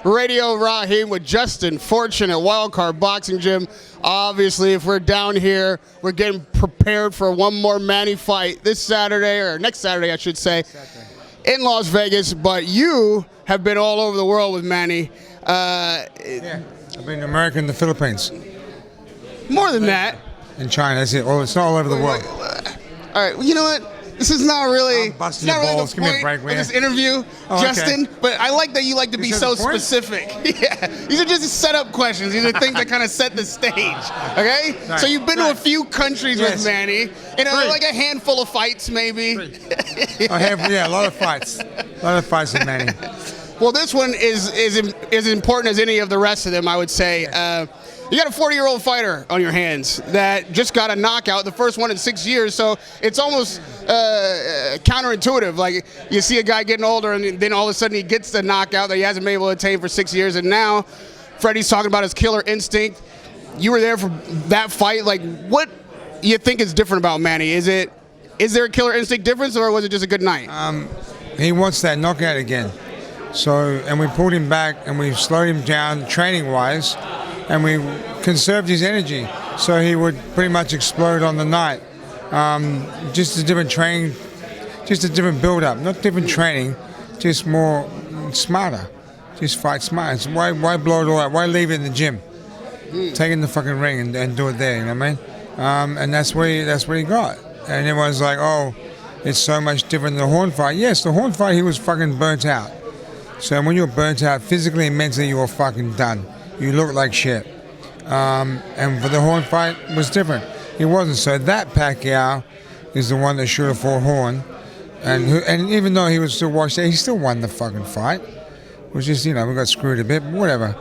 Radio Rahim with Justin Fortune at Wildcard Boxing Gym. Obviously, if we're down here, we're getting prepared for one more Manny fight this Saturday, or next Saturday, I should say, in Las Vegas. But you have been all over the world with Manny. Yeah, I've been in America and the Philippines. More than that. In China, that's it. Oh, it's not all over the world. All right, well, you know what? This is not really, busting not your really balls. the Give me a point break, of man. this interview, Oh, Justin. okay. But I like that you like to be Is so that the point? specific. Yeah, these are just set-up questions. These are things that kind of set the stage. Okay, Right. so you've been to a Right. few countries Yes. with Manny. You know, Three. like a handful of fights, maybe. I have, yeah, a lot of fights. A lot of fights with Manny. Well, this one is as important as any of the rest of them, I would say. You got a 40-year-old fighter on your hands that just got a knockout, the first one in 6 years, so it's almost counterintuitive. Like, you see a guy getting older, and then all of a sudden he gets the knockout that he hasn't been able to attain for 6 years, and now Freddie's talking about his killer instinct. You were there for that fight. Like, what you think is different about Manny? Is there a killer instinct difference, or was it just a good night? He wants that knockout again. So, and we pulled him back and we slowed him down training-wise, and we conserved his energy so he would pretty much explode on the night. Just a different training, just a different build-up, not different training, just more smarter. Just fight smart. So why blow it all out? Why leave it in the gym? Take it in the fucking ring and do it there. You know what I mean? And that's what he got. And everyone's like, oh, it's so much different than the Horn fight. Yes, the Horn fight, he was fucking burnt out. So when you're burnt out physically and mentally, you're fucking done. You look like shit. And for the Horn fight, it was different. It wasn't. So that Pacquiao is the one that should have fought Horn. And even though he was still washed out, he still won the fucking fight. It was just, we got screwed a bit, but whatever.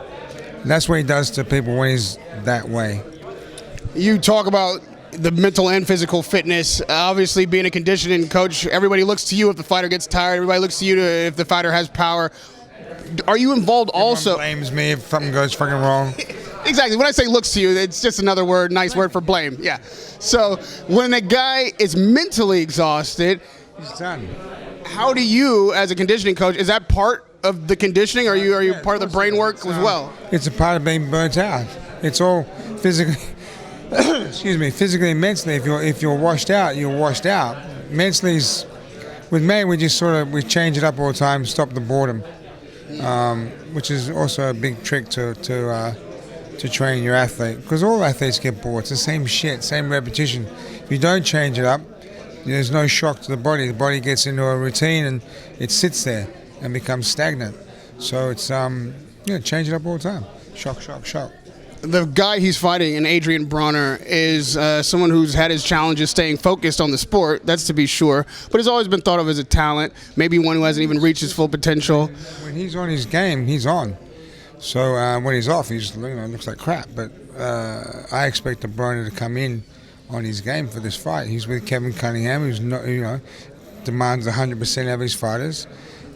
That's what he does to people when he's that way. You talk about the mental and physical fitness. Obviously, being a conditioning coach, everybody looks to you if the fighter gets tired. Everybody looks to you if the fighter has power. Are you involved also? Everyone blames me if something goes fucking wrong. Exactly. When I say looks to you, it's just another word, nice word for blame. Yeah. So when a guy is mentally exhausted, He's done. how do you, as a conditioning coach, is that part of the conditioning? Are you part of the brain work as well? It's a part of being burnt out. It's all physically. Excuse me, physically and mentally. If you're washed out, you're washed out. Mentally, with me, we just we change it up all the time, stop the boredom, which is also a big trick to train your athlete, because all athletes get bored. It's the same shit, same repetition. If you don't change it up, there's no shock to the body. The body gets into a routine and it sits there and becomes stagnant. So it's change it up all the time. Shock, shock, shock. The guy he's fighting, in Adrien Broner, is someone who's had his challenges staying focused on the sport, that's to be sure, but has always been thought of as a talent, maybe one who hasn't even reached his full potential. When he's on his game, he's on. So when he's off, he's looks like crap. But I expect the Broner to come in on his game for this fight. He's with Kevin Cunningham, who's not, demands 100% of his fighters,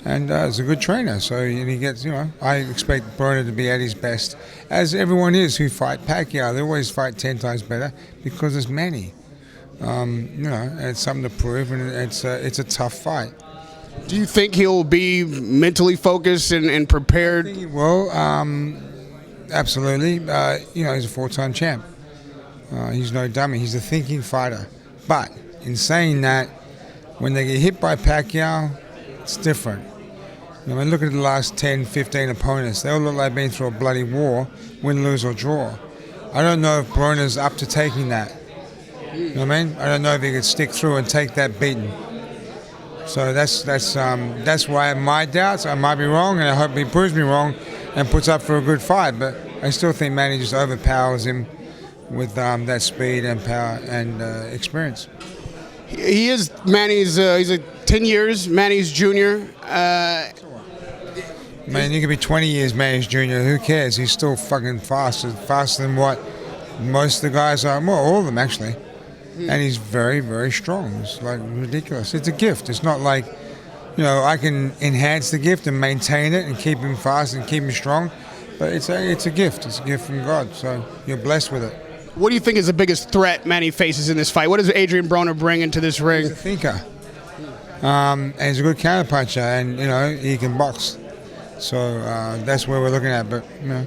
and is a good trainer. So he gets, I expect Broner to be at his best, as everyone is who fight Pacquiao. They always fight 10 times better because it's Manny. It's something to prove, and it's a tough fight. Do you think he'll be mentally focused and prepared? I think he will. Absolutely. He's a 4-time champ. He's no dummy. He's a thinking fighter. But in saying that, when they get hit by Pacquiao, it's different. Look at the last 10, 15 opponents. They all look like they've been through a bloody war, win, lose, or draw. I don't know if Broner's up to taking that. You know what I mean? I don't know if he could stick through and take that beating. So that's why I have my doubts. I might be wrong, and I hope he proves me wrong and puts up for a good fight. But I still think Manny just overpowers him with that speed and power and experience. He is Manny's. He's 10 years Manny's junior. Man, you could be 20 years Manny's junior. Who cares? He's still fucking faster than what most of the guys are. Well, all of them actually. And he's very, very strong. It's like ridiculous. It's a gift. It's not like, I can enhance the gift and maintain it and keep him fast and keep him strong. But it's a gift. It's a gift from God. So you're blessed with it. What do you think is the biggest threat Manny faces in this fight? What does Adrien Broner bring into this ring? He's a thinker. And he's a good counterpuncher, and he can box. So that's where we're looking at. But you know,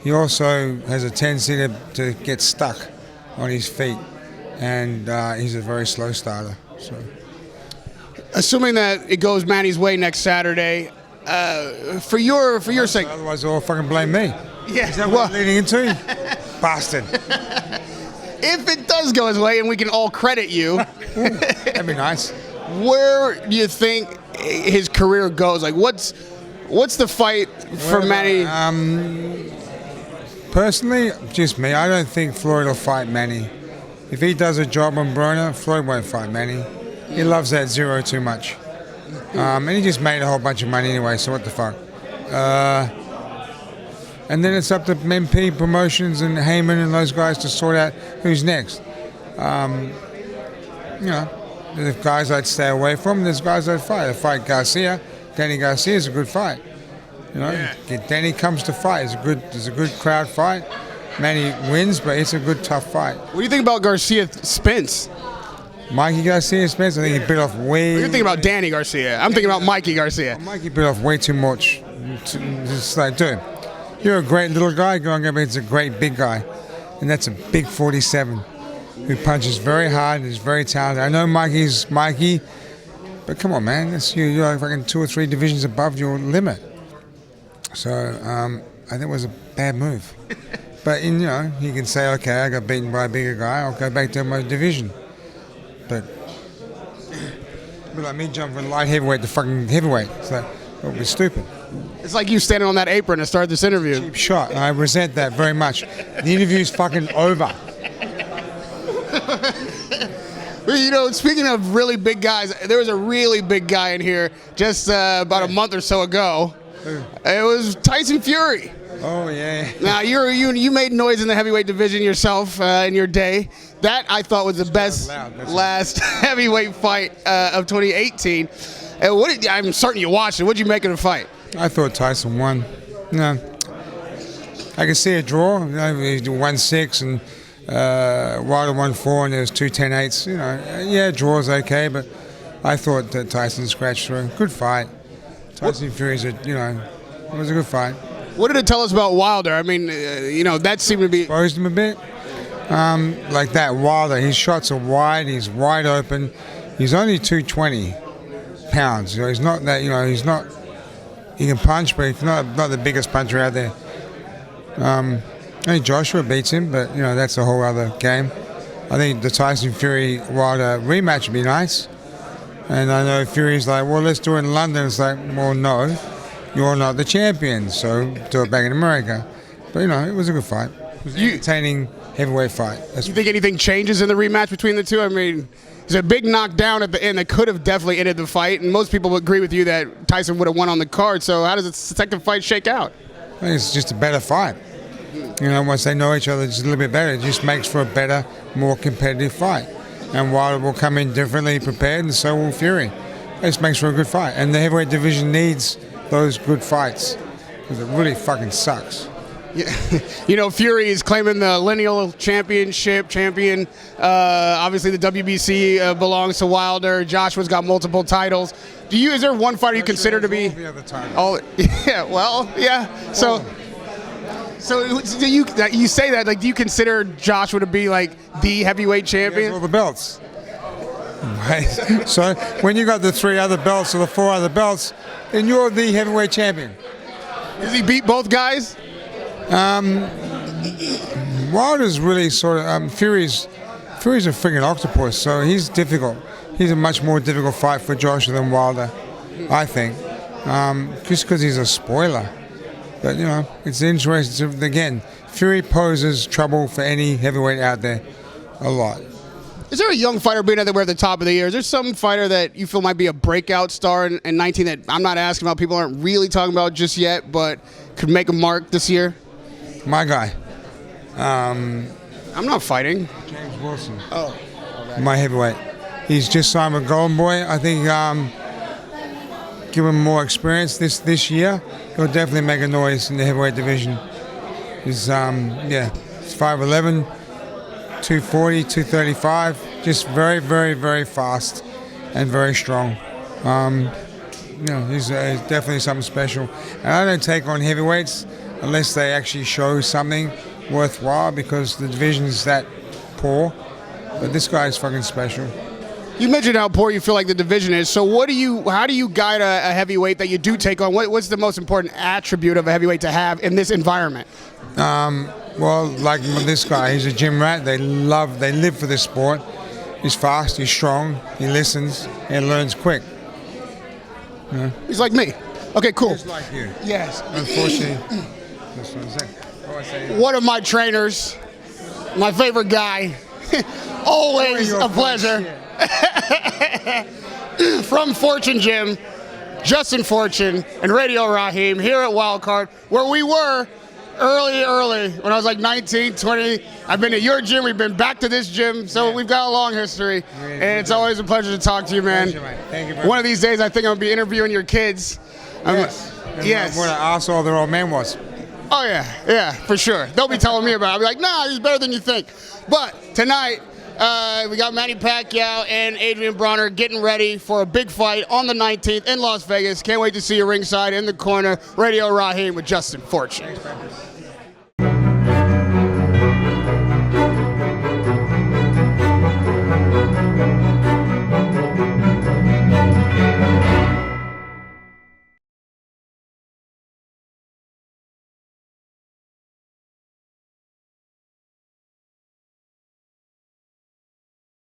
he also has a tendency to get stuck on his feet, and he's a very slow starter. So, assuming that it goes Manny's way next Saturday, for your sake. Otherwise, they'll all fucking blame me. Yeah, Is that what we're leading into? Bastard. If it does go his way and we can all credit you, That'd be nice. Where do you think his career goes? Like, what's the fight for Manny? Personally, just me. I don't think Floyd will fight Manny. If he does a job on Broner, Floyd won't fight Manny. He loves that zero too much. And he just made a whole bunch of money anyway, so what the fuck. And then it's up to MP Promotions and Heyman and those guys to sort out who's next. You know, there's guys I'd stay away from, there's guys I'd fight. I'd fight Garcia. Danny Garcia is a good fight. You know, Danny comes to fight. It's a good crowd fight. Manny wins, but it's a good, tough fight. What do you think about Garcia Spence? Mikey Garcia Spence, I think he bit off way... You're thinking about Danny Garcia. I'm thinking about Mikey Garcia. Mikey bit off way too much. It's like, dude, you're a great little guy going up against a great big guy. And that's a big 47 who punches very hard and is very talented. I know Mikey's Mikey, but come on, man. That's you're like fucking 2 or 3 divisions above your limit. So I think it was a bad move. But, you know, he can say, okay, I got beaten by a bigger guy. I'll go back to my division. But like me jumping light heavyweight to fucking heavyweight. It's like, it'll be stupid. It's like you standing on that apron to start this interview. Cheap shot. I resent that very much. The interview's fucking over. You know, speaking of really big guys, there was a really big guy in here just about a month or so ago. It was Tyson Fury. Oh, yeah. Now, you made noise in the heavyweight division yourself in your day. That, I thought, was the best last heavyweight fight of 2018. I'm certain you watched it. What did you make of the fight? I thought Tyson won. No. I could see a draw. You know, he 1-6 and Wilder 1-4 and there was 2 10-8s. You know, yeah, draw's okay, but I thought that Tyson scratched through. Good fight. Tyson Fury's it was a good fight. What did it tell us about Wilder? I mean, you know, that seemed to be... Exposed him a bit. Like that, Wilder, his shots are wide, he's wide open. He's only 220 pounds. You know, he's not that, you know, he's not... He can punch, but he's not the biggest puncher out there. Only Joshua beats him, but, you know, that's a whole other game. I think the Tyson Fury-Wilder rematch would be nice. And I know Fury's like, well, let's do it in London. It's like, well, no. You're not the champion, so do it back in America. But, you know, it was a good fight. It was an entertaining heavyweight fight. Do you think anything changes in the rematch between the two? I mean, there's a big knockdown at the end that could have definitely ended the fight, and most people would agree with you that Tyson would have won on the card. So how does the second fight shake out? I think it's just a better fight. You know, once they know each other just a little bit better, it just makes for a better, more competitive fight. And Wilder will come in differently prepared, and so will Fury. It just makes for a good fight. And the heavyweight division needs those good fights because it really fucking sucks. Yeah. You know, Fury is claiming the lineal championship champion. Obviously, the WBC belongs to Wilder. Joshua's got multiple titles. Is there one fighter you consider to be? The other title. Oh, yeah. Well, yeah. So do you say that? Like, do you consider Joshua to be like the heavyweight champion? He has all the belts. Right. So when you got the 3 other belts or the 4 other belts, then you're the heavyweight champion. Does he beat both guys? Wilder's really sort of Fury's a friggin' octopus, so he's difficult. He's a much more difficult fight for Joshua than Wilder, I think, just because he's a spoiler. But you know, it's interesting. Again, Fury poses trouble for any heavyweight out there, a lot. Is there a young fighter being out there at the top of the year? Is there some fighter that you feel might be a breakout star in 19 that I'm not asking about, people aren't really talking about just yet, but could make a mark this year? My guy. I'm not fighting. James Wilson. Oh. Okay. My heavyweight. He's just signed with Golden Boy. I think give him more experience this year, he'll definitely make a noise in the heavyweight division. He's he's 5'11", 240, 235, just very, very, very fast and very strong. he's definitely something special. And I don't take on heavyweights unless they actually show something worthwhile because the division is that poor. But this guy is fucking special. You mentioned how poor you feel like the division is. So how do you guide a heavyweight that you do take on? What's the most important attribute of a heavyweight to have in this environment? Well, like this guy, he's a gym rat. They live for this sport. He's fast, he's strong, he listens, and learns quick. Yeah. He's like me. Okay, cool. Just like you. Yes. Unfortunately, that's what I'm saying. One of my trainers, my favorite guy, always a pleasure. From Fortune Gym, Justin Fortune, and Radio Rahim here at Wildcard, where we were early when I was like 19, 20. I've been to your gym, we've been back to this gym, so we've got a long history. And it's always a pleasure to talk to you, man. Thank you, one of these days, I think I'm going to be interviewing your kids. Yes. What an asshole their old man was. Oh, yeah, for sure. They'll be telling me about it. I'll be like, nah, he's better than you think. But tonight, we got Manny Pacquiao and Adrien Broner getting ready for a big fight on the 19th in Las Vegas. Can't wait to see you ringside in the corner. Radio Rahim with Justin Fortune. Thanks,